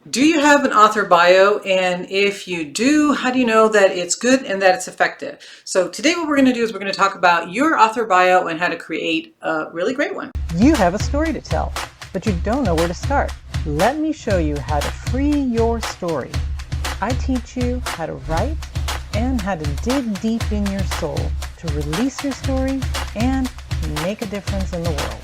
Do you have an author bio? And if you do, how do you know that it's good and that it's effective? So today what we're going to do is we're going to talk about your author bio and how to create a really great one. You have a story to tell, but you don't know where to start. Let me show you how to free your story. I teach you how to write and how to dig deep in your soul to release your story and make a difference in the world.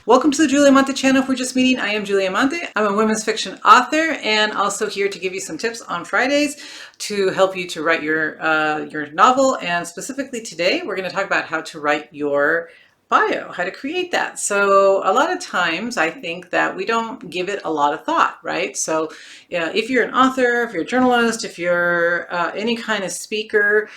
Welcome to the Julia Amante channel. If we're just meeting, I am Julia Amante. I'm a women's fiction author and also here to give you some tips on Fridays to help you to write your novel. And specifically today, we're going to talk about how to write your bio, how to create that. So a lot of times I think that we don't give it a lot of thought, right? So if you're an author, if you're a journalist, if you're any kind of speaker,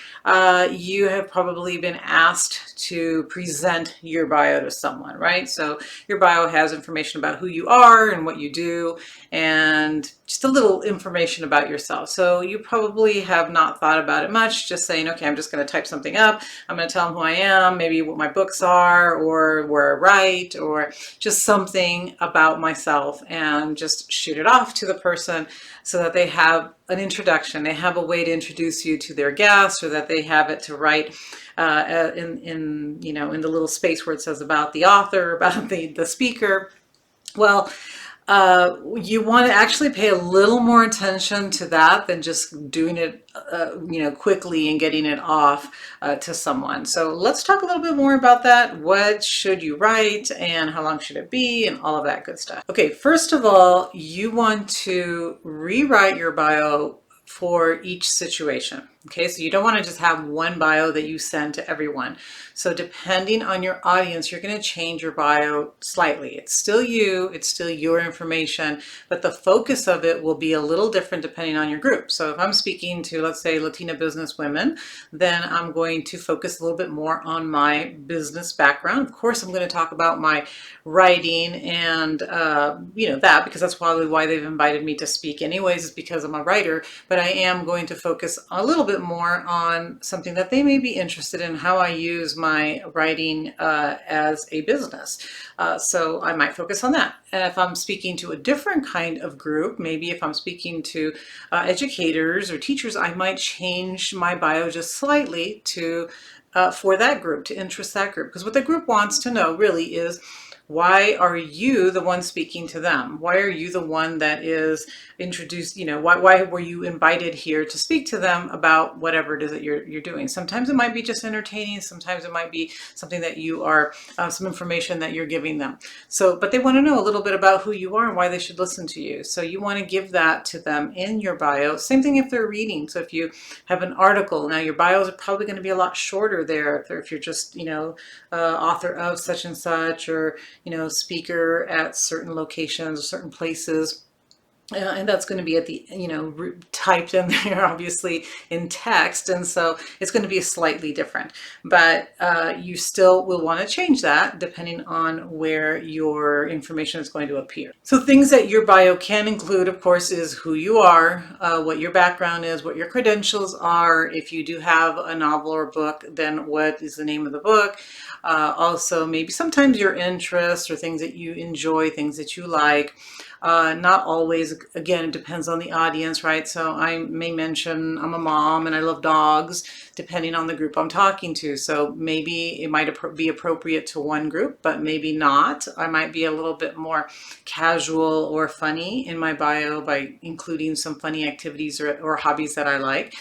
you have probably been asked to present your bio to someone, right? So your bio has information about who you are and what you do and just a little information about yourself. So you probably have not thought about it much, just saying, okay, I'm just going to type something up. I'm going to tell them who I am, maybe what my books are, or where I write, or just something about myself, and just shoot it off to the person so that they have an introduction. They have a way to introduce you to their guests, or that they have it to write in the little space where it says about the author, about the speaker. Well, you want to actually pay a little more attention to that than just doing it, quickly and getting it off to someone. So let's talk a little bit more about that. What should you write and how long should it be and all of that good stuff. Okay, first of all, you want to rewrite your bio for each situation. Okay, so you don't want to just have one bio that you send to everyone. So depending on your audience, you're going to change your bio slightly. It's still you, it's still your information, but the focus of it will be a little different depending on your group. So if I'm speaking to, let's say, Latina business women, then I'm going to focus a little bit more on my business background. Of course, I'm going to talk about my writing and, that, because that's probably why they've invited me to speak anyways, is because I'm a writer, but I am going to focus a little bit more on something that they may be interested in, how I use my writing as a business. So I might focus on that. And if I'm speaking to a different kind of group, maybe if I'm speaking to educators or teachers, I might change my bio just slightly to for that group, to interest that group. Because what the group wants to know really is, why are you the one speaking to them? Why are you the one that is introduced? Why were you invited here to speak to them about whatever it is that you're doing? Sometimes it might be just entertaining. Sometimes it might be something that you are, some information that you're giving them. So, but they want to know a little bit about who you are and why they should listen to you. So you want to give that to them in your bio. Same thing if they're reading. So if you have an article, now your bios are probably going to be a lot shorter there. If you're just, author of such and such, or speaker at certain locations or certain places. And that's going to be at the, typed in there, obviously, in text. And so it's going to be slightly different. But you still will want to change that depending on where your information is going to appear. So things that your bio can include, of course, is who you are, what your background is, what your credentials are. If you do have a novel or book, then what is the name of the book? Also, maybe sometimes your interests or things that you enjoy, things that you like. Not always, again, it depends on the audience, right? So I may mention I'm a mom and I love dogs, depending on the group I'm talking to. So maybe it might be appropriate to one group, but maybe not. I might be a little bit more casual or funny in my bio by including some funny activities or hobbies that I like.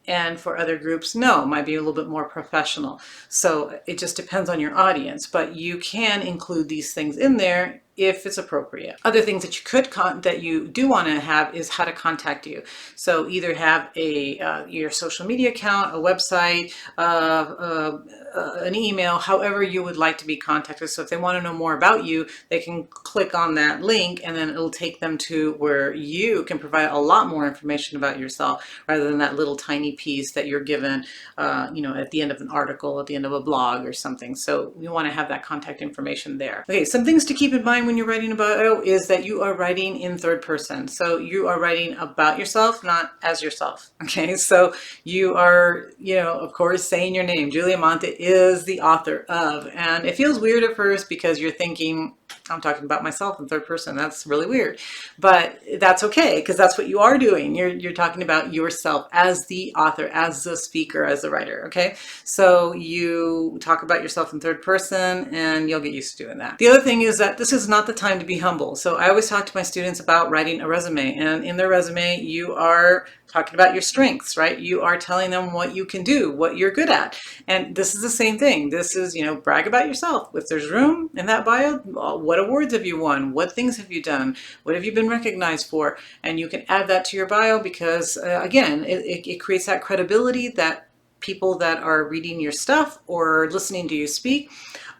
And for other groups, no, it might be a little bit more professional. So it just depends on your audience, but you can include these things in there if it's appropriate. Other things that you could that you do want to have is how to contact you. So either have your social media account, a website, an email, however you would like to be contacted. So if they want to know more about you, they can click on that link and then it'll take them to where you can provide a lot more information about yourself rather than that little tiny piece that you're given, at the end of an article, at the end of a blog or something. So we want to have that contact information there. Okay, some things to keep in mind when you're writing a bio is that you are writing in third person. So you are writing about yourself, not as yourself. Okay, so you are, of course, saying your name. Julia Amante is the author of, and it feels weird at first because you're thinking, I'm talking about myself in third person. That's really weird, but that's okay, because that's what you are doing. You're talking about yourself as the author, as the speaker, as the writer. Okay, so you talk about yourself in third person, and you'll get used to doing that. The other thing is that this is not the time to be humble. So I always talk to my students about writing a resume, and in their resume, you are talking about your strengths, right? You are telling them what you can do, what you're good at. And this is the same thing. This is, brag about yourself. If there's room in that bio, what awards have you won? What things have you done? What have you been recognized for? And you can add that to your bio because, again, it creates that credibility that people that are reading your stuff or listening to you speak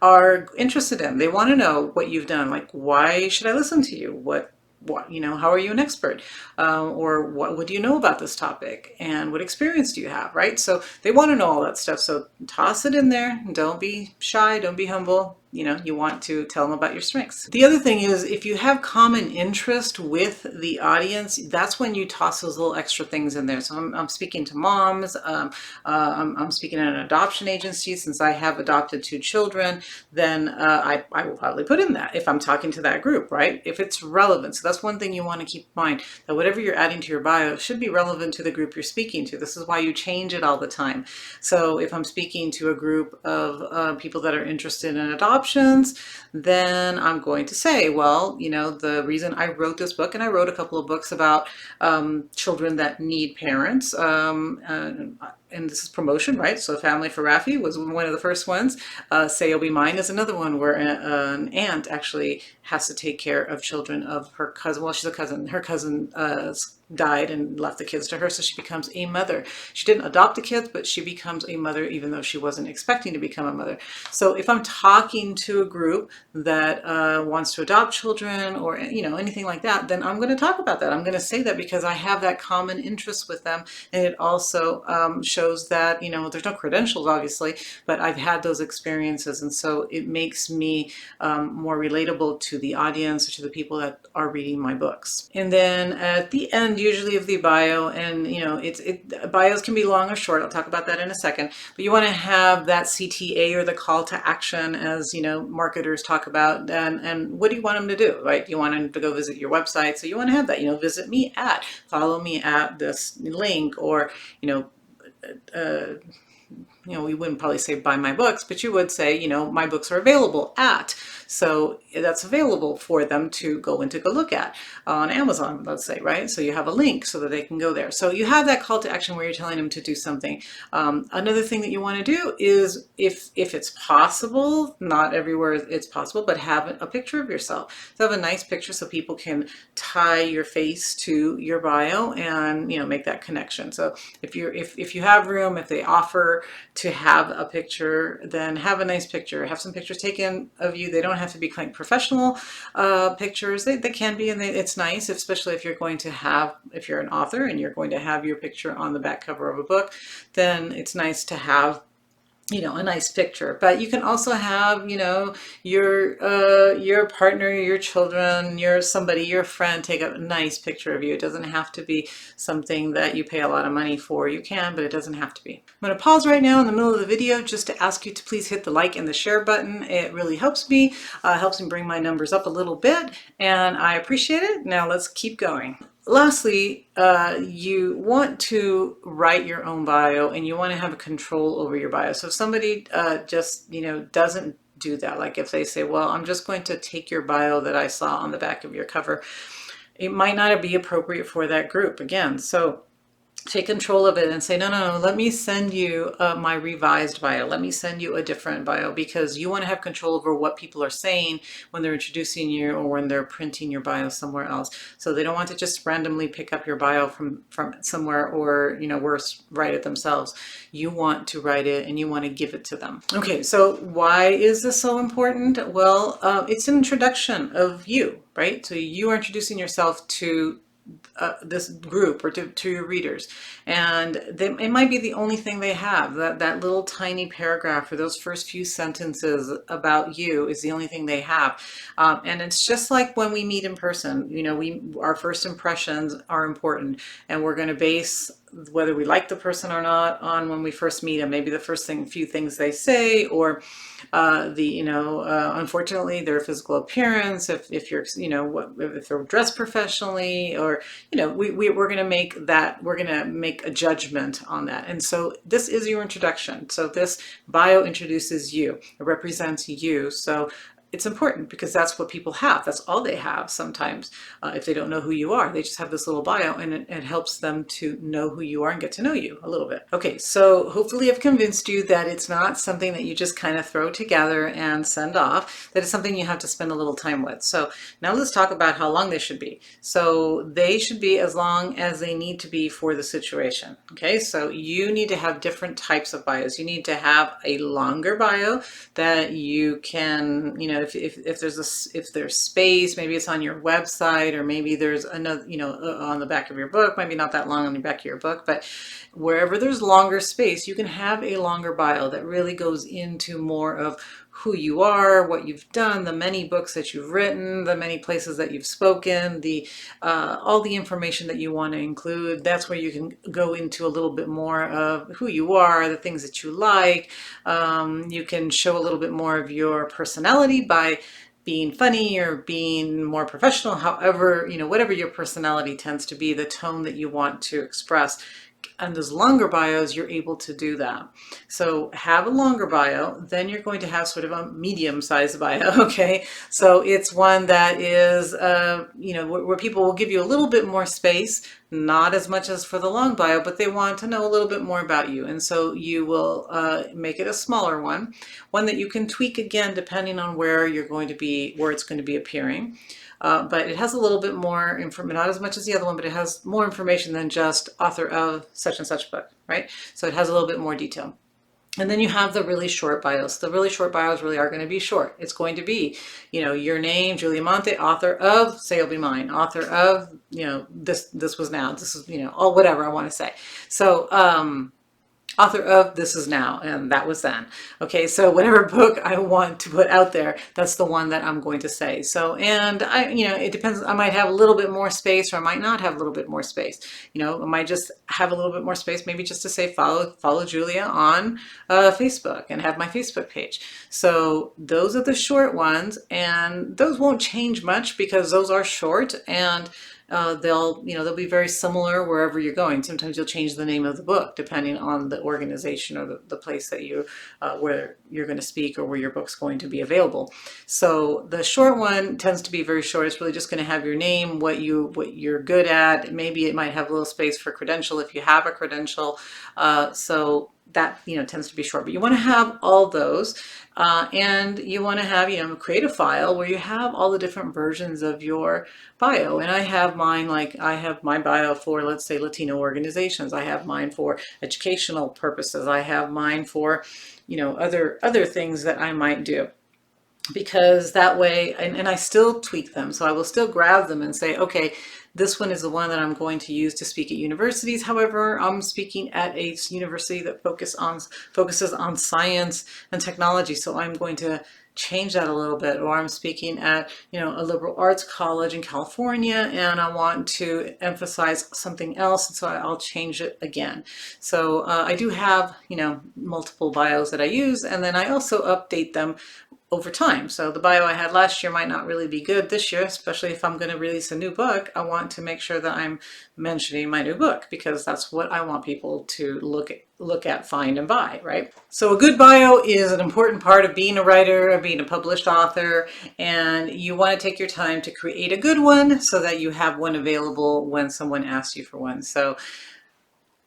are interested in. They want to know what you've done. Like, why should I listen to you? What, how are you an expert? Or what do you know about this topic? And what experience do you have, right? So they want to know all that stuff. So toss it in there. Don't be shy. Don't be humble. You want to tell them about your strengths. The other thing is, if you have common interest with the audience, that's when you toss those little extra things in there. So I'm speaking to moms. I'm speaking at an adoption agency. Since I have adopted 2 children, then I will probably put in that if I'm talking to that group, right? If it's relevant. So that's one thing you want to keep in mind, that whatever you're adding to your bio should be relevant to the group you're speaking to. This is why you change it all the time. So if I'm speaking to a group of people that are interested in adoption, then I'm going to say, well, the reason I wrote this book, and I wrote a couple of books about children that need parents, and this is promotion, right? So Family for Rafi was one of the first ones. Say You'll Be Mine is another one where an aunt actually has to take care of children of her cousin. Well, she's a cousin. Her cousin died and left the kids to her, so she becomes a mother. She didn't adopt the kids, but she becomes a mother even though she wasn't expecting to become a mother. So if I'm talking to a group that wants to adopt children or anything like that, then I'm going to talk about that. I'm going to say that because I have that common interest with them, and it also shows that there's no credentials obviously, but I've had those experiences, and so it makes me more relatable to the audience, or to the people that are reading my books. And then at the end usually of the bio, and bios can be long or short, I'll talk about that in a second, but you want to have that CTA, or the call to action, as marketers talk about, and what do you want them to do, right? You want them to go visit your website, so you want to have that, visit me at, follow me at this link, or we wouldn't probably say buy my books, but you would say, my books are available at. So that's available for them to go look at on Amazon, let's say, right? So you have a link so that they can go there. So you have that call to action where you're telling them to do something. Another thing that you want to do is, if it's possible, not everywhere it's possible, but have a picture of yourself. So have a nice picture so people can tie your face to your bio and, make that connection. So if you have room, if they offer to have a picture, then have a nice picture. Have some pictures taken of you. They don't have to be like professional pictures. They can be, and it's nice, especially if you're an author and you're going to have your picture on the back cover of a book, then it's nice to have a nice picture. But you can also have, your partner, your children, your friend take a nice picture of you. It doesn't have to be something that you pay a lot of money for. You can, but it doesn't have to be. I'm going to pause right now in the middle of the video just to ask you to please hit the like and the share button. It really helps me bring my numbers up a little bit, and I appreciate it. Now let's keep going. Lastly, you want to write your own bio, and you want to have a control over your bio. So if somebody just doesn't do that, like if they say, well, I'm just going to take your bio that I saw on the back of your cover, it might not be appropriate for that group again. So take control of it and say, no, let me send you my revised bio. Let me send you a different bio, because you want to have control over what people are saying when they're introducing you or when they're printing your bio somewhere else. So they don't want to just randomly pick up your bio from somewhere, or, worse, write it themselves. You want to write it and you want to give it to them. Okay, so why is this so important? Well, it's an introduction of you, right? So you are introducing yourself to this group, or to your readers, and it might be the only thing they have. That little tiny paragraph, or those first few sentences about you, is the only thing they have. And it's just like when we meet in person. Our first impressions are important, and we're going to base whether we like the person or not on when we first meet them. Maybe the first few things they say, or unfortunately, their physical appearance, if you're, if they're dressed professionally, or, we're going to make a judgment on that. And so this is your introduction. So this bio introduces you. It represents you. So it's important because that's what people have. That's all they have sometimes. If they don't know who you are, they just have this little bio, and it helps them to know who you are and get to know you a little bit. Okay, so hopefully I've convinced you that it's not something that you just kind of throw together and send off, that it's something you have to spend a little time with. So now let's talk about how long they should be. So they should be as long as they need to be for the situation. Okay, so you need to have different types of bios. You need to have a longer bio that you can, if there's space, maybe it's on your website, or maybe there's another, on the back of your book, maybe not that long on the back of your book, but wherever there's longer space, you can have a longer bio that really goes into more of who you are, what you've done, the many books that you've written, the many places that you've spoken, all the information that you want to include. That's where you can go into a little bit more of who you are, the things that you like. You can show a little bit more of your personality by being funny or being more professional, however, whatever your personality tends to be, the tone that you want to express. And those longer bios, you're able to do that. So have a longer bio, then you're going to have sort of a medium-sized bio, okay? So it's one that is, where people will give you a little bit more space, not as much as for the long bio, but they want to know a little bit more about you. And so you will make it a smaller one that you can tweak again depending on where it's going to be appearing. But it has a little bit more information, not as much as the other one, but it has more information than just author of such and such book, right? So it has a little bit more detail. And then you have the really short bios. The really short bios really are going to be short. It's going to be, your name, Julia Amante, author of Say You'll Be Mine, author of, this was now, this is, all whatever I want to say. So, author of This Is Now, and that was then. Okay, so whatever book I want to put out there, that's the one that I'm going to say. So, and it depends. I might have a little bit more space, or I might not have a little bit more space. I might just have a little bit more space, maybe just to say follow Julia on Facebook and have my Facebook page. So those are the short ones, and those won't change much because those are short, and they'll be very similar wherever you're going. Sometimes you'll change the name of the book depending on the organization or the place that where you're going to speak, or where your book's going to be available. So the short one tends to be very short. It's really just going to have your name, what you're good at. Maybe it might have a little space for credential if you have a credential. So that tends to be short, but you want to have all those, and you want to have create a file where you have all the different versions of your bio. And I have mine, I have my bio for, let's say, Latino organizations. I have mine for educational purposes. I have mine for other things that I might do, because that way, and I still tweak them. So I will still grab them and say, okay, this one is the one that I'm going to use to speak at universities. However, I'm speaking at a university that focuses on science and technology. So I'm going to change that a little bit. Or I'm speaking at, a liberal arts college in California, and I want to emphasize something else. So I'll change it again. So I do have, multiple bios that I use, and then I also update them over time. So the bio I had last year might not really be good this year, especially if I'm going to release a new book. I want to make sure that I'm mentioning my new book, because that's what I want people to look at, find, and buy, right? So a good bio is an important part of being a writer, of being a published author, and you want to take your time to create a good one so that you have one available when someone asks you for one. So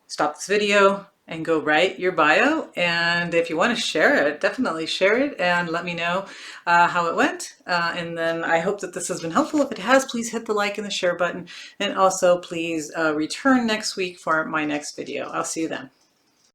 stop this video and go write your bio. And if you want to share it, definitely share it and let me know how it went. And then I hope that this has been helpful. If it has, please hit the like and the share button. And also please return next week for my next video. I'll see you then.